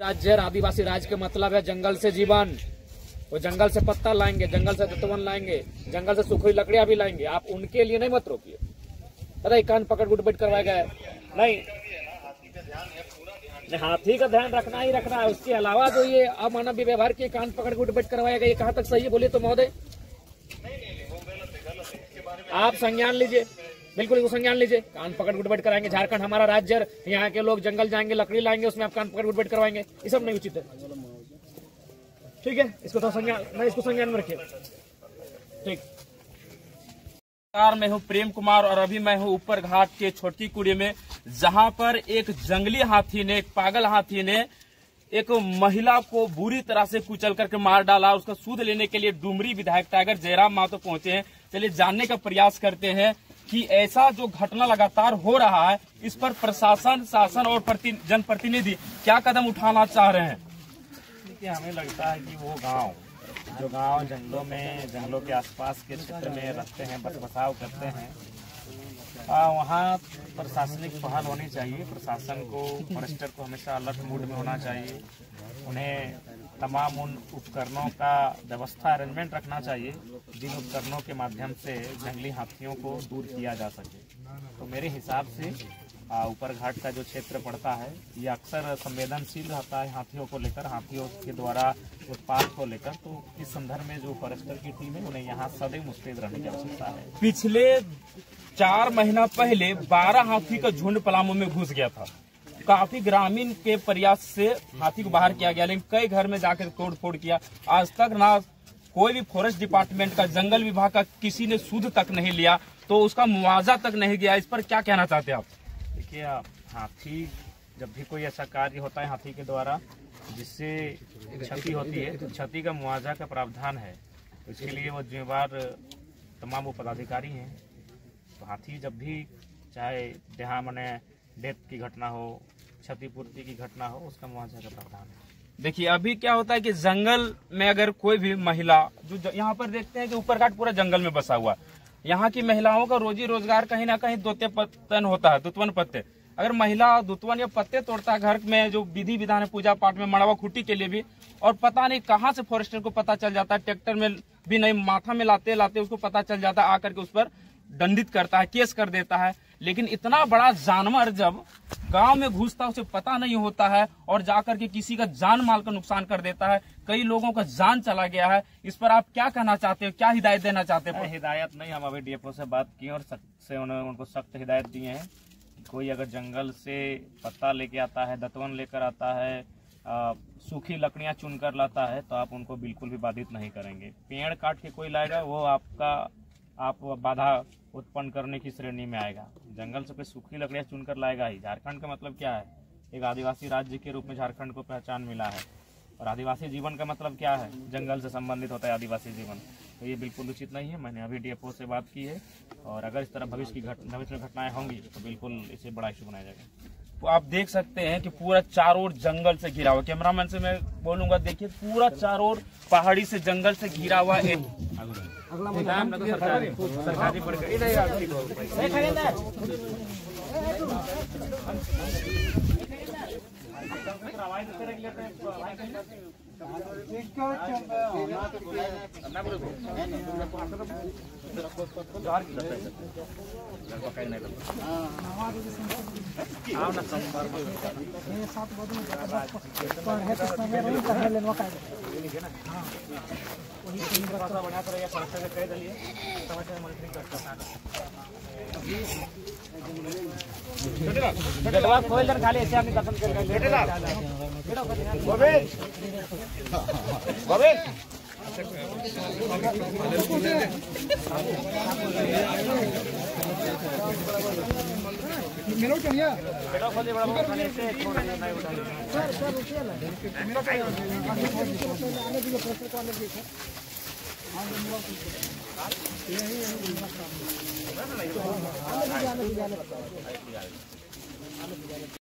राज्य आदिवासी राज का मतलब है जंगल से जीवन। वो जंगल से पत्ता लाएंगे, जंगल से दत्तवन लाएंगे, जंगल से सूखी लकड़ियां भी लाएंगे। आप उनके लिए नहीं मत रोकिए। अरे कान पकड़ गुटबैठ करवाएगा नहीं, हाथी का ध्यान रखना ही रखना है। उसके अलावा जो ये अमानवीय व्यवहार के कान पकड़ गुटबैठ करवाएगा, ये कहाँ तक सही है बोलिए तो महोदय? आप संज्ञान लीजिए, बिल्कुल संज्ञान लीजिए। कान पकड़ गुटबैठ कराएंगे, झारखंड हमारा राज्य, यहाँ के लोग जंगल जाएंगे, लकड़ी लाएंगे, उसमें आप कान पकड़ गुटबैठ करवाएंगे, ये सब नहीं उचित है। ठीक है, इसको तो संज्ञान, मैं इसको संज्ञान में रखिए। ठीक। मैं हूँ प्रेम कुमार और अभी मैं हूँ ऊपर घाट के छोटी कुड़ी में, जहाँ पर एक जंगली हाथी ने, एक पागल हाथी ने एक महिला को बुरी तरह से कुचल करके मार डाला। उसका सूद लेने के लिए डुमरी विधायक टाइगर जयराम महतो पहुंचे हैं। चलिए जानने का प्रयास करते हैं कि ऐसा जो घटना लगातार हो रहा है, इस पर प्रशासन, शासन और जनप्रतिनिधि क्या कदम उठाना चाह रहे हैं। देखिए, हमें लगता है कि वो गांव जंगलों में, जंगलों के आसपास के क्षेत्र में रहते हैं, बसाव करते हैं, वहाँ प्रशासनिक पहल होनी चाहिए। प्रशासन को, फॉरेस्टर को हमेशा अलर्ट मूड में होना चाहिए। उन्हें तमाम उन उपकरणों का व्यवस्था, अरेंजमेंट रखना चाहिए जिन उपकरणों के माध्यम से जंगली हाथियों को दूर किया जा सके। तो मेरे हिसाब से ऊपर घाट का जो क्षेत्र पड़ता है, ये अक्सर संवेदनशील रहता है हाथियों को लेकर, हाथियों के द्वारा उत्पात को लेकर। तो इस संदर्भ में जो फॉरेस्टर की टीम है, उन्हें यहाँ सदैव मुस्तैद रहने की आवश्यकता है। पिछले 4 महीना पहले 12 हाथी का झुंड पलामू में घुस गया था। काफी ग्रामीण के प्रयास से हाथी को बाहर किया गया, लेकिन कई घर में जाकर तोड़ फोड़ किया। आज तक ना कोई भी फॉरेस्ट डिपार्टमेंट का, जंगल विभाग का किसी ने सूद तक नहीं लिया, तो उसका मुआवजा तक नहीं दिया। इस पर क्या कहना चाहते हैं आप? देखिए, हाथी, जब भी कोई ऐसा कार्य होता है हाथी के द्वारा जिससे क्षति होती है, तो क्षति का मुआवजा का प्रावधान है। तो इसके लिए वो जिम्मेवार तमाम वो पदाधिकारी हैं। तो हाथी जब भी, चाहे जहाँ मैंने डेथ की घटना हो, क्षतिपूर्ति की घटना हो, उसका मुआवजा का प्रावधान है। देखिए, अभी क्या होता है कि जंगल में अगर कोई भी महिला, जो यहाँ पर देखते हैं कि ऊपर घाट पूरा जंगल में बसा हुआ, यहाँ की महिलाओं का रोजी रोजगार कहीं ना कहीं दोते होता है, दुतवन पत्ते। अगर महिला दुतवन या पत्ते तोड़ता है घर में, जो विधि विधान है पूजा पाठ में, मड़वा खुटी के लिए भी, और पता नहीं कहाँ से फॉरेस्टर को पता चल जाता है, ट्रैक्टर में भी नहीं, माथा में लाते लाते उसको पता चल जाता है, आकर के उस पर दंडित करता है, केस कर देता है। लेकिन इतना बड़ा जानवर जब गांव में घुसता है, उसे पता नहीं होता है और जाकर के किसी का जान माल का नुकसान कर देता है, कई लोगों का जान चला गया है। इस पर आप क्या कहना चाहते हो, क्या हिदायत देना चाहते हैं? हिदायत नहीं, हम अभी डीएफओ से बात की और से उनको सख्त हिदायत दी है। कोई अगर जंगल से पत्ता लेके आता है, दतवन लेकर आता है, सूखी लकड़ियां चुनकर लाता है, तो आप उनको बिल्कुल भी बाधित नहीं करेंगे। पेड़ काट के कोई लाएगा, वो आप बाधा उत्पन्न करने की श्रेणी में आएगा। जंगल से कोई सूखी लकड़ियां चुनकर लाएगा ही। झारखंड का मतलब क्या है? एक आदिवासी राज्य के रूप में झारखंड को पहचान मिला है, और आदिवासी जीवन का मतलब क्या है? जंगल से संबंधित होता है आदिवासी जीवन। तो ये बिल्कुल उचित नहीं है। मैंने अभी डीएफओ से बात की है, और अगर इस तरह भविष्य में घटनाएं होंगी तो बिल्कुल इसे बड़ा इशू बनाया जाएगा। तो आप देख सकते हैं कि पूरा चारों ओर जंगल से घिरा हुआ, कैमरामैन से मैं बोलूंगा, देखिए पूरा चारों ओर पहाड़ी से, जंगल से घिरा हुआ है। सरकारी खोल कर खाली ऐसे आपने दर्शन कर